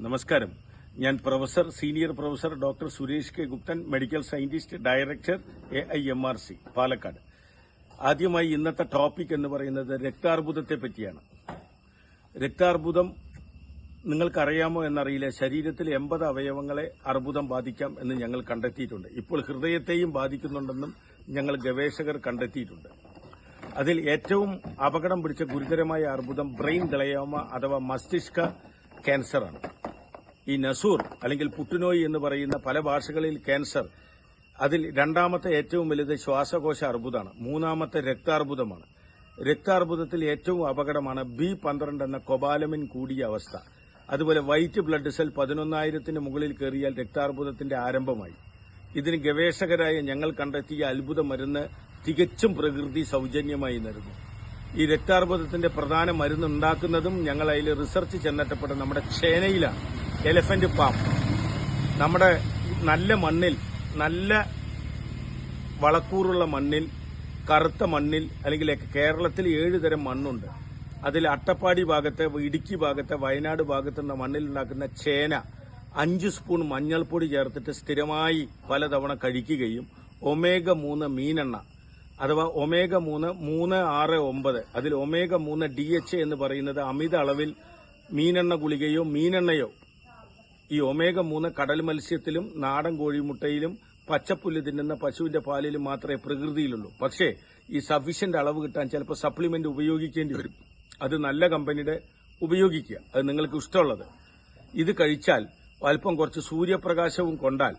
നമസ്കാരം. ഞാൻ senior professor doctor Suresh K Guptan, medical scientist, director AIMRC Palakkad. ആദ്യമായി ഇന്നത്തെ ടോപ്പിക് എന്ന് പറയുന്നത് രക്താർബുദത്തെ പറ്റിയാണ്. രക്താർബുദം നിങ്ങൾക്കറിയാമോ എന്നറിയില്ല. ശരീരത്തിൽ 80 അവയവങ്ങളെ അർബുദം ബാധിക്കാം എന്ന് ഞങ്ങൾ കണ്ടെത്തിയിട്ടുണ്ട്. ഇപ്പോൾ ഹൃദയത്തെയും ബാധിക്കുന്നുണ്ടെന്നും ഞങ്ങൾ ഗവേഷകർ കണ്ടെത്തിയിട്ടുണ്ട്. അതിൽ ഏറ്റവും അപകടം പിടിച്ച ഗുരുതരമായ അർബുദം ബ്രെയിൻ ഗ്ലയോമ അഥവാ മസ്തിഷ്ക ക്യാൻസറാണ്. ഈ നസൂർ അല്ലെങ്കിൽ പുട്ടുനോയി എന്ന് പറയുന്ന പല ഭാഷകളിൽ ക്യാൻസർ, അതിൽ രണ്ടാമത്തെ ഏറ്റവും വലുത് ശ്വാസകോശ അർബുദമാണ്. മൂന്നാമത്തെ രക്താർബുദമാണ്. രക്താർബുദത്തിൽ ഏറ്റവും അപകടമാണ് B12 എന്ന കൊബാലമിൻ കൂടിയ അവസ്ഥ. അതുപോലെ വൈറ്റ് ബ്ലഡ് സെൽ 11,000 മുകളിൽ കയറിയാൽ രക്താർബുദത്തിന്റെ ആരംഭമായി. ഇതിന് ഗവേഷകരായ ഞങ്ങൾ കണ്ടെത്തിയ അത്ഭുത മരുന്ന് തികച്ചും പ്രകൃതി സൌജന്യമായി നൽകുന്നു. ഈ രക്താർബുദത്തിന്റെ പ്രധാന മരുന്ന് ഉണ്ടാക്കുന്നതും ഞങ്ങൾ അതിൽ റിസർച്ച് ചെന്നെത്തപ്പെട്ട നമ്മുടെ ചേനയിലാണ്. Elephant palm. നമ്മുടെ നല്ല മണ്ണിൽ, നല്ല വളക്കൂറുള്ള മണ്ണിൽ, കറുത്ത മണ്ണിൽ, അല്ലെങ്കിൽ കേരളത്തിൽ 7 തരം മണ്ണുണ്ട്. അതിൽ അട്ടപ്പാടി ഭാഗത്തെ, ഇടുക്കി ഭാഗത്തെ, വയനാട് ഭാഗത്തുള്ള മണ്ണിൽ ഉണ്ടാക്കുന്ന ചേന 5 സ്പൂൺ മഞ്ഞൾപ്പൊടി ചേർത്തിട്ട് സ്ഥിരമായി പലതവണ കഴിക്കുകയും omega-3 മീനെണ്ണ അഥവാ omega-3 369, അതിൽ omega-3 DHA എന്ന് പറയുന്നത് അമിത അളവിൽ മീനെണ്ണ ഗുളികയോ മീനെണ്ണയോ, ഈ omega-3 കടൽ മത്സ്യത്തിലും നാടൻ കോഴിമുട്ടയിലും പച്ചപ്പുല്ല് തിന്നുന്ന പശുവിന്റെ പാലിലും മാത്രമേ പ്രകൃതിയിലുള്ളൂ. പക്ഷേ ഈ സഫീഷ്യന്റ് അളവ് കിട്ടാൻ ചിലപ്പോൾ സപ്ലിമെന്റ് ഉപയോഗിക്കേണ്ടി വരും. അത് നല്ല കമ്പനിയുടെ ഉപയോഗിക്കുക, അത് നിങ്ങൾക്ക് ഇഷ്ടമുള്ളത്. ഇത് കഴിച്ചാൽ അല്പം കുറച്ച് സൂര്യപ്രകാശവും കൊണ്ടാൽ,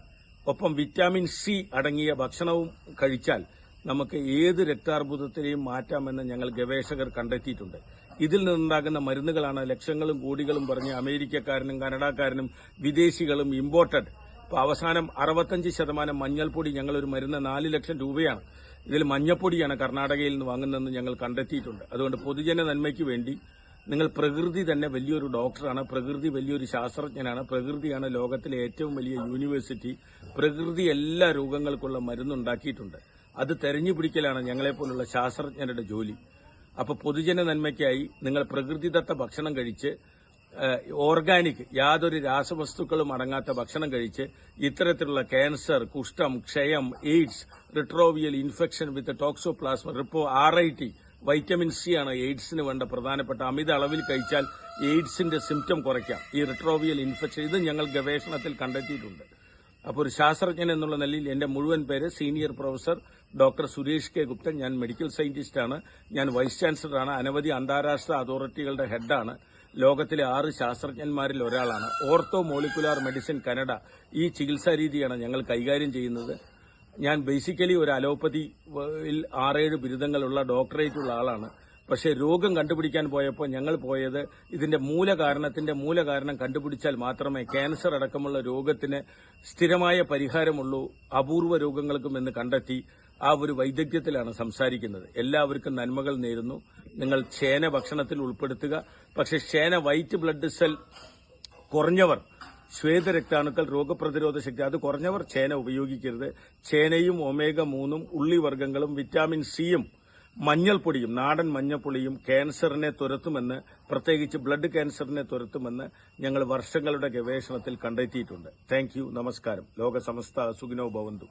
ഒപ്പം വിറ്റാമിൻ C അടങ്ങിയ ഭക്ഷണവും കഴിച്ചാൽ നമുക്ക് ഏത് രക്താർബുദത്തിനെയും മാറ്റാമെന്ന് ഞങ്ങൾ ഗവേഷകർ കണ്ടെത്തിയിട്ടുണ്ട്. ഇതിൽ നിന്നുണ്ടാകുന്ന മരുന്നുകളാണ് ലക്ഷങ്ങളും കോടികളും പറഞ്ഞ് അമേരിക്കക്കാരനും കനഡക്കാരനും വിദേശികളും ഇമ്പോർട്ടഡ്. ഇപ്പോൾ അവസാനം 65% മഞ്ഞൾപ്പൊടി, ഞങ്ങളൊരു മരുന്ന് 4 ലക്ഷം രൂപയാണ്. ഇതിൽ മഞ്ഞപ്പൊടിയാണ് കർണാടകയിൽ നിന്ന് വാങ്ങുന്നതെന്ന് ഞങ്ങൾ കണ്ടെത്തിയിട്ടുണ്ട്. അതുകൊണ്ട് പൊതുജന നന്മയ്ക്ക് വേണ്ടി നിങ്ങൾ, പ്രകൃതി തന്നെ വലിയൊരു ഡോക്ടറാണ്, പ്രകൃതി വലിയൊരു ശാസ്ത്രജ്ഞനാണ്, പ്രകൃതിയാണ് ലോകത്തിലെ ഏറ്റവും വലിയ യൂണിവേഴ്സിറ്റി. പ്രകൃതി എല്ലാ രോഗങ്ങൾക്കുള്ള മരുന്നുണ്ടാക്കിയിട്ടുണ്ട്. അത് തെരഞ്ഞുപിടിക്കലാണ് ഞങ്ങളെപ്പോലുള്ള ശാസ്ത്രജ്ഞരുടെ ജോലി. അപ്പോൾ പൊതുജന നന്മയ്ക്കായി നിങ്ങൾ പ്രകൃതിദത്ത ഭക്ഷണം കഴിച്ച്, ഓർഗാനിക്, യാതൊരു രാസവസ്തുക്കളും അടങ്ങാത്ത ഭക്ഷണം കഴിച്ച് ഇത്തരത്തിലുള്ള ക്യാൻസർ, കുഷ്ഠം, ക്ഷയം, എയ്ഡ്സ്, റിട്രോവിയൽ ഇൻഫെക്ഷൻ വിത്ത് ടോക്സോപ്ലാസ്മ, RIT, വൈറ്റമിൻ C ആണ് എയ്ഡ്സിന് വേണ്ട പ്രധാനപ്പെട്ട. അമിത അളവിൽ കഴിച്ചാൽ എയ്ഡ്സിന്റെ സിംറ്റം കുറയ്ക്കാം. ഈ റിട്രോവിയൽ ഇൻഫെക്ഷൻ, ഇത് ഞങ്ങൾ ഗവേഷണത്തിൽ കണ്ടെത്തിയിട്ടുണ്ട്. അപ്പോൾ ഒരു ശാസ്ത്രജ്ഞൻ എന്നുള്ള നിലയിൽ എന്റെ മുഴുവൻ പേര് senior professor doctor Suresh K Guptan. ഞാൻ മെഡിക്കൽ സയന്റിസ്റ്റാണ്. ഞാൻ വൈസ് ചാൻസലറാണ്. അനവധി അന്താരാഷ്ട്ര അതോറിറ്റികളുടെ ഹെഡാണ്. ലോകത്തിലെ 6 ശാസ്ത്രജ്ഞന്മാരിൽ ഒരാളാണ്. ഓർത്തോ മോളിക്കുലാർ മെഡിസിൻ കാനഡ, ഈ ചികിത്സാ രീതിയാണ് ഞങ്ങൾ കൈകാര്യം ചെയ്യുന്നത്. ഞാൻ ബേസിക്കലി ഒരു അലോപ്പതിയിൽ 6-7 ബിരുദങ്ങളുള്ള ഡോക്ടറേറ്റുള്ള ആളാണ്. പക്ഷേ രോഗം കണ്ടുപിടിക്കാൻ പോയപ്പോൾ ഞങ്ങൾ പോയത് ഇതിന്റെ മൂലകാരണം കണ്ടുപിടിച്ചാൽ മാത്രമേ ക്യാൻസർ അടക്കമുള്ള രോഗത്തിന് സ്ഥിരമായ പരിഹാരമുള്ളൂ, അപൂർവ രോഗങ്ങൾക്കും എന്ന് കണ്ടെത്തി ആ ഒരു വൈദഗ്ധ്യത്തിലാണ് സംസാരിക്കുന്നത്. എല്ലാവർക്കും നന്മകൾ നേരുന്നു. നിങ്ങൾ ചേന ഭക്ഷണത്തിൽ ഉൾപ്പെടുത്തുക. പക്ഷേ ചേന വൈറ്റ് ബ്ലഡ് സെൽ കുറഞ്ഞവർ, ശ്വേതരക്താണുക്കൾ, രോഗപ്രതിരോധ ശക്തി അത് കുറഞ്ഞവർ ചേന ഉപയോഗിക്കരുത്. ചേനയും omega-3 ഉള്ളിവർഗ്ഗങ്ങളും വിറ്റാമിൻ സിയും മഞ്ഞൾപ്പൊടിയും, നാടൻ മഞ്ഞൾപ്പൊടിയും ക്യാൻസറിനെ തുരത്തുമെന്ന്, പ്രത്യേകിച്ച് ബ്ലഡ് ക്യാൻസറിനെ തുരത്തുമെന്ന് ഞങ്ങൾ വർഷങ്ങളുടെ ഗവേഷണത്തിൽ കണ്ടെത്തിയിട്ടുണ്ട്. Thank you. നമസ്കാരം. ലോക സമസ്ത സുഖിനോ ഭവന്തു.